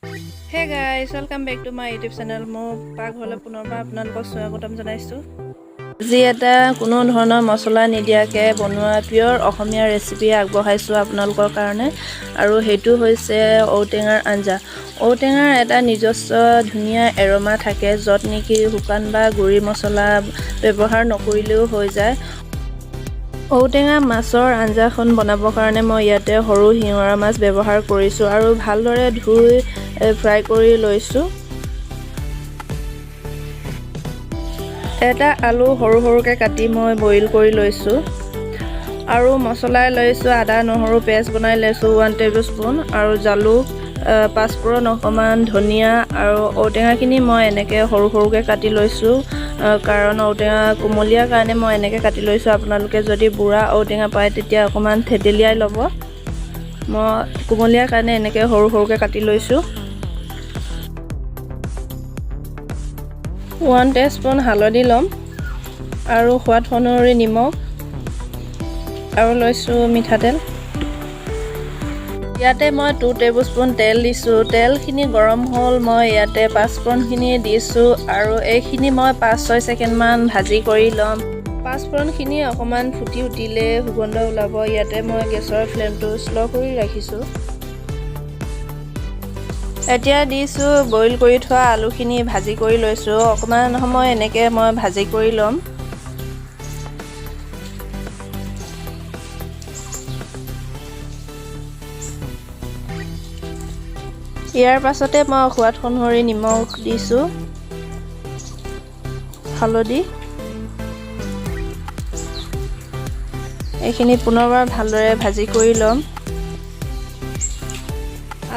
Hey guys, welcome back to my YouTube channel. মই পাকঘৰলে পুনৰবাৰ আপোনালোকক স্বাগতম জনাইছো। আজি এটা কোনো ধৰণৰ মছলা নিদিয়াকে বনোৱা পিয়ৰ অসমীয়া ৰেচিপি আগবঢ়াইছো আপোনালোকৰ কাৰণে আৰু হেতু হৈছে outengar আঞ্জা। outengar এটা নিজস্ব ধুনীয়া এৰোমা থাকে যত নেকি শুকান বা গুৰি মছলা ব্যৱহাৰ নকৰিলেও হৈ যায়। outengar মাছৰ আঞ্জাখন বনাবৰ কাৰণে মই ইয়াতে সৰু হিঙৰা মাছ ব্যৱহাৰ কৰিছো আৰু ভালদৰে ধুই ফ্ৰাই কৰি লৈছো। এটা আলু সৰু সৰুকে কাটি মই বইল কৰি লৈছো আৰু মছলা লৈছো আদা নহৰু পেষ্ট বনাই লৈছো 1 টেবুলস্পুন আৰু জালুক পাঁচফোৰণ অকমান ধনিয়া আৰু outengar খিনি মই এনেকে সৰু সৰুকে কাটি লৈছো কাৰণ outengar কুমলীয়া কাৰণে মই এনেকে কাটি লৈছো। আপোনালোকে যদি বুঢ়া outengar পায় তেতিয়া অকমান থেতেলিয়াই ল'ব। মই কুমলীয়া কাৰণে এনেকে সৰু সৰুকে কাটি লৈছো। 1 টেস্পুন হালধি লম আৰু সোৱাদ অনুসৰি নিমখ আৰু লৈছো মিঠাতেল। ইয়াতে মই 2 টেবুলস্পুন তেল দিছো। তেলখিনি গৰম হ'ল মই ইয়াতে পাঁচফোৰণখিনি দিছো আৰু এইখিনি মই 5-6 ছেকেণ্ড মান ভাজি কৰি লম। পাঁচফোৰণখিনি অকমান ফুটি উঠিলে সুগন্ধ ওলাব। ইয়াতে মই গেছৰ ফ্লেমটো স্লো কৰি ৰাখিছো। এতিয়া দিছো বইল কৰি থোৱা আলুখিনি ভাজি কৰি লৈছো। অকমান সময় এনেকে মই ভাজি কৰি লম। ইয়াৰ পাছতে মই সোৱাদ অনুসৰি নিমখ দিছো, হালধি। এইখিনি পুনৰবাৰ ভালদৰে ভাজি কৰি লম।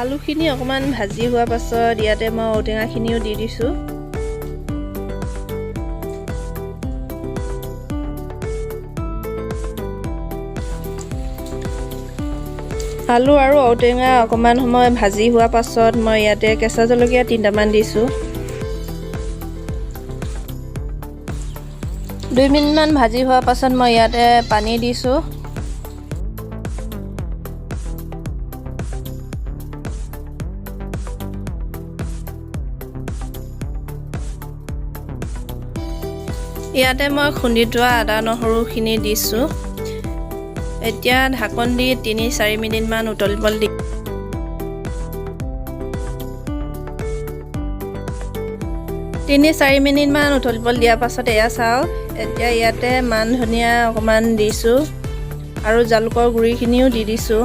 আলুখিনি অকমান ভাজি হোৱা পাছত ইয়াতে মই outengar খিনিও দি দিছো। আলু আৰু outengar অকমান সময় ভাজি হোৱা পাছত মই ইয়াতে কেঁচা জলকীয়া 3টামান দিছো। 2 মিনিট মান ভাজি হোৱা পাছত মই ইয়াতে পানী দিছো। ইয়াতে মই খুন্দি থোৱা আদা নহৰুখিনি দিছো। এতিয়া ঢাকন দি 3-4 মিনিট মান উতলিবলৈ দি 3-4 মিনিট মান উতলিবলৈ দিয়াৰ পাছত এয়া চাওক। এতিয়া ইয়াতে মান ধনিয়া অকমান দিছো আৰু জালুকৰ গুৰিখিনিও দি দিছো।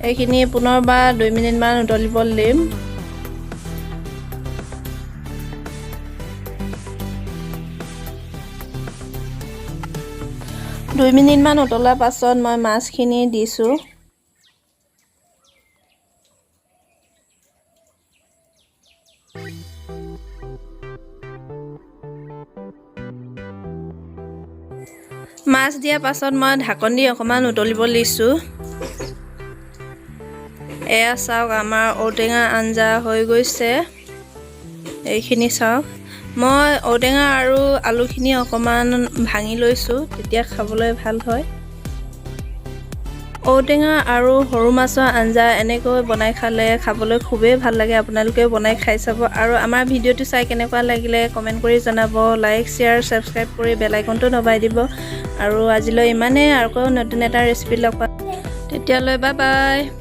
এইখিনি পুনৰবাৰ 2 মিনিট মান উতলিবলৈ দিম। দুই মিনিট মান উতলাৰ পাছত মই মাছখিনি দিছো। মাছ দিয়াৰ পাছত মই ঢাকন দি অকমান উতলিবলৈ দিছো। এয়া চাওক আমাৰ outengar আঞ্জা হৈ গৈছে। এইখিনি চাওক। মই outengar আৰু আলুখিনি অকমান ভাঙি লৈছো তেতিয়া খাবলৈ ভাল হয়। outengar আৰু সৰু মাছৰ আঞ্জা এনেকৈ বনাই খালে খাবলৈ খুবেই ভাল লাগে। আপোনালোকে বনাই খাই চাব আৰু আমাৰ ভিডিঅ'টো চাই কেনেকুৱা লাগিলে কমেন্ট কৰি জনাব। লাইক শ্বেয়াৰ সাবস্ক্ৰাইব কৰি বেল আইকনটো দবাই দিব আৰু আজিলৈ ইমানেই। আৰু নতুন এটা ৰেচিপি লগ পাম তেতিয়ালৈ বাই বাই।